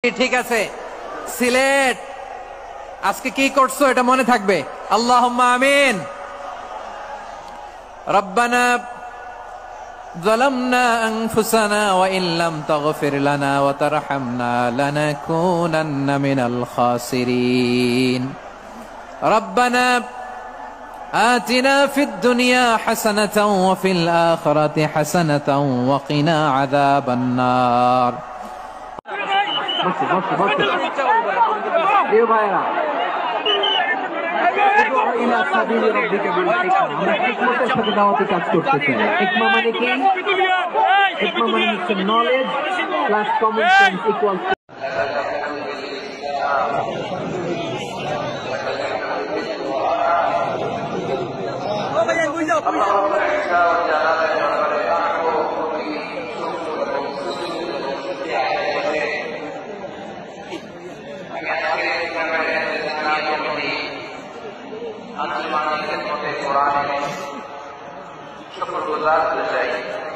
ঠিক আছে সিলেট আজকে কি করছো এটা মনে থাকবে আল্লাহুম্মা আমিন রব্বানা ظلمنا أنفسنا وإن لم تغفر لنا وترحمنا لنكونن من الخاسرين ربنا آتنا في الدنيا حسنة وفي الآخرة حسنة وقنا عذاب النار knowledge plus common sense equals शुक्रगुजार हो जाए।